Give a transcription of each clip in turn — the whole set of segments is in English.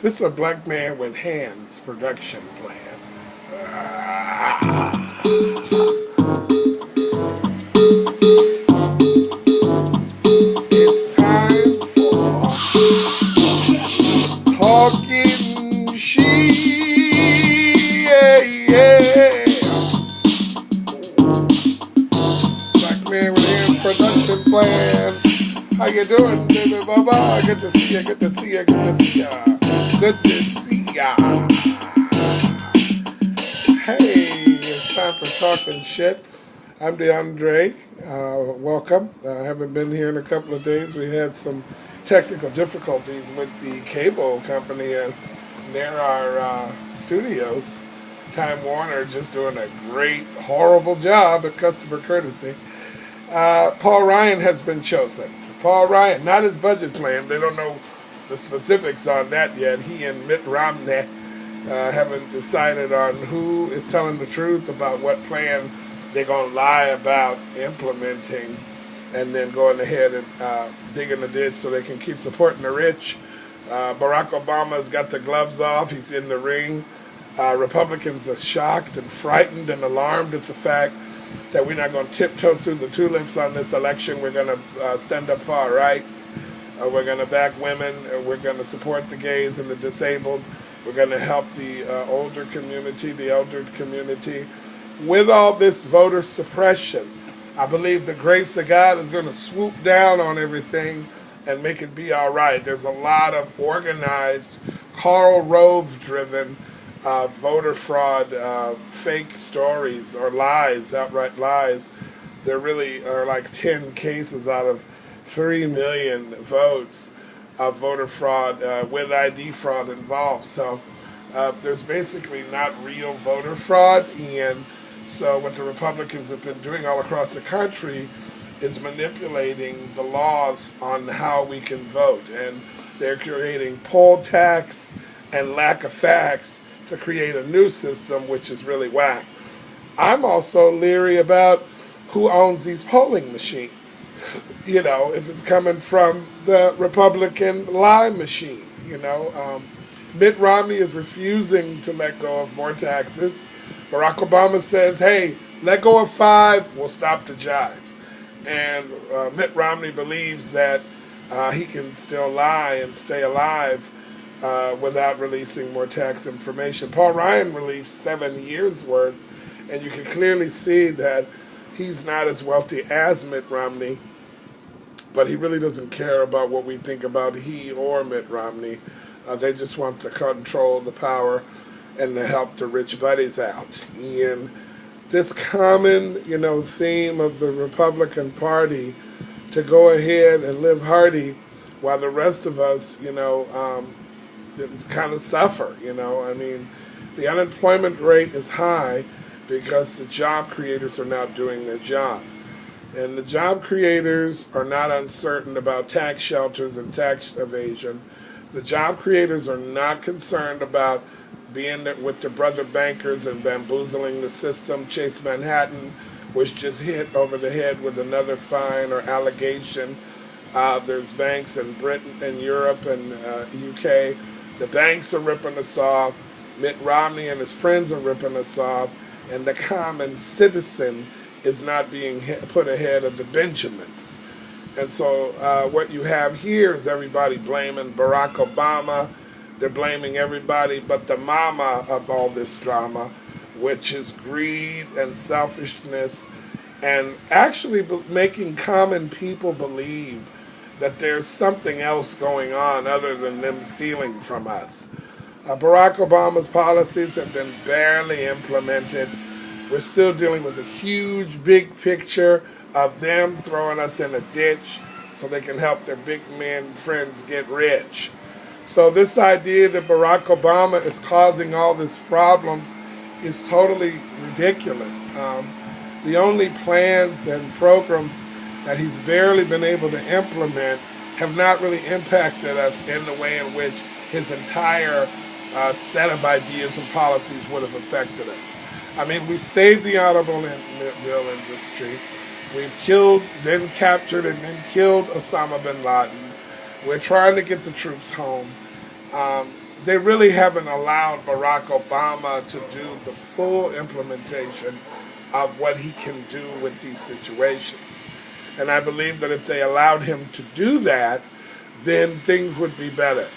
This is a Black Man with Hands production plan. It's time for Talking She. Yeah, yeah. Black Man with Hands production plan. How you doing, baby baba? Good to see ya, good to see ya, good to see ya. Good to see ya. Hey, it's time for talking shit. I'm DeAndre. Welcome. I haven't been here in a couple of days. We had some technical difficulties with the cable company and near our studios. Time Warner just doing a great, horrible job at customer courtesy. Paul Ryan has been chosen. Paul Ryan, not his budget plan. They don't know the specifics on that yet. He and Mitt Romney haven't decided on who is telling the truth about what plan they're going to lie about implementing and then going ahead and digging the ditch so they can keep supporting the rich. Barack Obama's got the gloves off. He's in the ring. Republicans are shocked and frightened and alarmed at the fact that we're not going to tiptoe through the tulips on this election. We're going to stand up for our rights. We're going to back women. We're going to support the gays and the disabled. We're going to help the older community, the elder community. With all this voter suppression, I believe the grace of God is going to swoop down on everything and make it be all right. There's a lot of organized, Karl Rove-driven voter fraud, fake stories or lies, outright lies. There really are like 10 cases out of 3 million votes of voter fraud with ID fraud involved. So there's basically not real voter fraud. And so what the Republicans have been doing all across the country is manipulating the laws on how we can vote. And they're creating poll tax and lack of facts to create a new system, which is really whack. I'm also leery about who owns these polling machines. You know, if it's coming from the Republican lie machine, Mitt Romney is refusing to let go of more taxes. Barack Obama says, hey, let go of 5, we'll stop the jive. And Mitt Romney believes that he can still lie and stay alive without releasing more tax information. Paul Ryan released 7 years worth, and you can clearly see that he's not as wealthy as Mitt Romney, but he really doesn't care about what we think about he or Mitt Romney. They just want to control the power and to help the rich buddies out. And this common, theme of the Republican Party to go ahead and live hardy while the rest of us, kind of suffer, the unemployment rate is high because the job creators are not doing their job. And the job creators are not uncertain about tax shelters and tax evasion. The job creators are not concerned about being with the brother bankers and bamboozling the system. Chase Manhattan was just hit over the head with another fine or allegation. There's banks in Britain and Europe and UK. The banks are ripping us off. Mitt Romney and his friends are ripping us off. And the common citizen is not being put ahead of the Benjamins. And so what you have here is everybody blaming Barack Obama. They're blaming everybody but the mama of all this drama, which is greed and selfishness and actually making common people believe that there's something else going on other than them stealing from us. Barack Obama's policies have been barely implemented. We're still dealing with a huge, big picture of them throwing us in a ditch so they can help their big men friends get rich. So this idea that Barack Obama is causing all these problems is totally ridiculous. The only plans and programs that he's barely been able to implement have not really impacted us in the way in which his entire set of ideas and policies would have affected us. I mean, we saved the automobile industry. We've killed, then captured, and then killed Osama bin Laden. We're trying to get the troops home. they really haven't allowed Barack Obama to do the full implementation of what he can do with these situations. And I believe that if they allowed him to do that, then things would be better.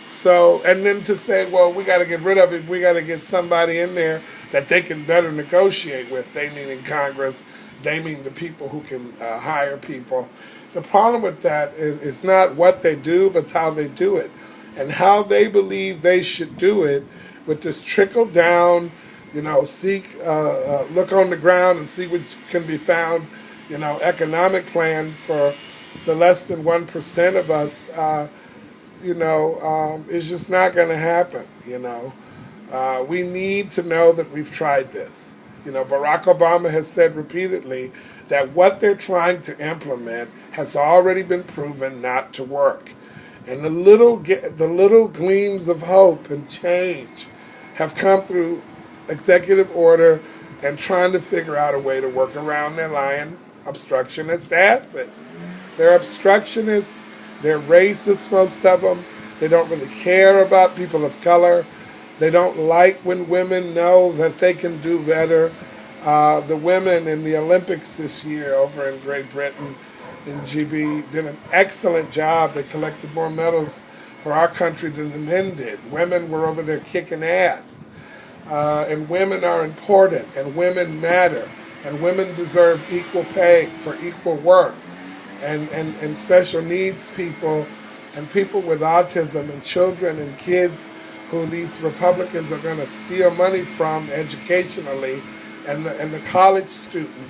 So, and then to say, well, we got to get rid of it, we got to get somebody in there that they can better negotiate with. They meaning Congress, they mean the people who can hire people. The problem with that is it's not what they do, but it's how they do it. And how they believe they should do it with this trickle down, seek, look on the ground and see what can be found, economic plan for the less than 1% of us, is just not going to happen, We need to know that we've tried this. Barack Obama has said repeatedly that what they're trying to implement has already been proven not to work. And the little gleams of hope and change have come through executive order and trying to figure out a way to work around their lying obstructionist asses. They're obstructionists, they're racist, most of them. They don't really care about people of color. They don't like when women know that they can do better. The women in the Olympics this year over in Great Britain in GB did an excellent job. They collected more medals for our country than the men did. Women were over there kicking ass. And women are important, and women matter, and women deserve equal pay for equal work. And special needs people and people with autism and children and kids who these Republicans are going to steal money from educationally, and the college student.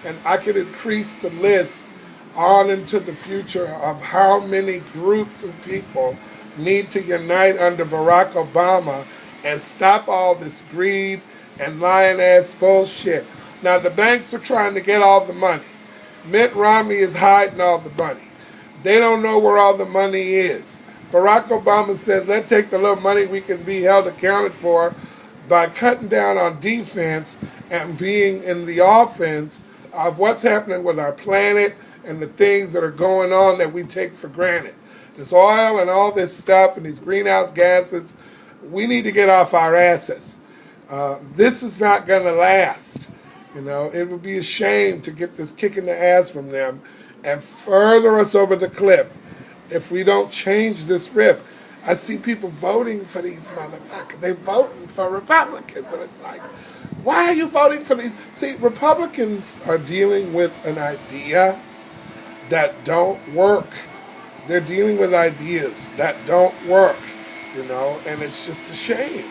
And I could increase the list on into the future of how many groups of people need to unite under Barack Obama and stop all this greed and lying-ass bullshit. Now, the banks are trying to get all the money. Mitt Romney is hiding all the money. They don't know where all the money is. Barack Obama said, let's take the little money we can be held accounted for by cutting down on defense and being in the offense of what's happening with our planet and the things that are going on that we take for granted. This oil and all this stuff and these greenhouse gases, we need to get off our asses. This is not going to last. It would be a shame to get this kick in the ass from them and further us over the cliff if we don't change this riff. I see people voting for these motherfuckers. They're voting for Republicans. And it's like, why are you voting for these? See, Republicans are dealing with an idea that don't work. They're dealing with ideas that don't work, and it's just a shame.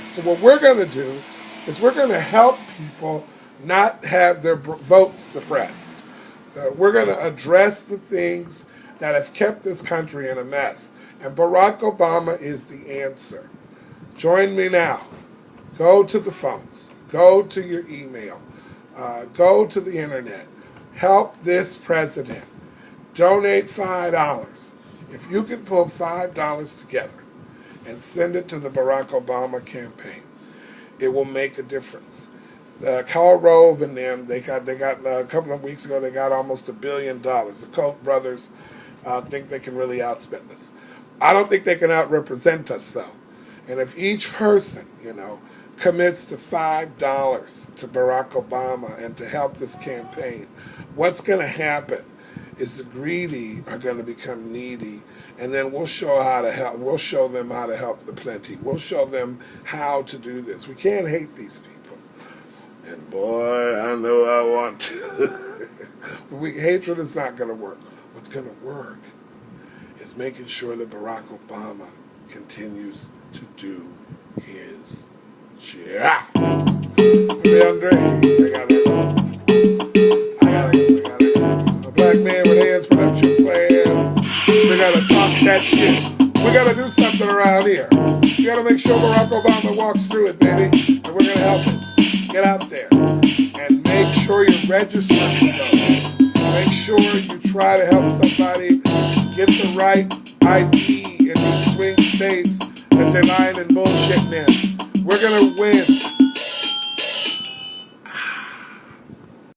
So what we're going to do is we're going to help people not have their votes suppressed. We're going to address the things that have kept this country in a mess. And Barack Obama is the answer. Join me now. Go to the phones. Go to your email. Go to the internet. Help this president. Donate $5. If you can pull $5 together and send it to the Barack Obama campaign, it will make a difference. Karl Rove and them, they got a couple of weeks ago, they got almost $1 billion. The Koch brothers think they can really outspend us. I don't think they can outrepresent us, though. And if each person, commits to $5 to Barack Obama and to help this campaign, what's going to happen is the greedy are going to become needy, and then we'll show how to help. We'll show them how to help the plenty. We'll show them how to do this. We can't hate these people. And boy, I know I want to. Hatred is not going to work. What's going to work is making sure that Barack Obama continues to do his job. Hey, Andre, I got it. A black man with hands production plan. We gotta talk that shit. We gotta do something around here. We gotta make sure Barack Obama walks through it, baby. And we're gonna help him. Get out there and make sure you register for those. Make sure you try to help somebody get the right ID in these swing states that they're lying and bullshitting in. We're gonna win.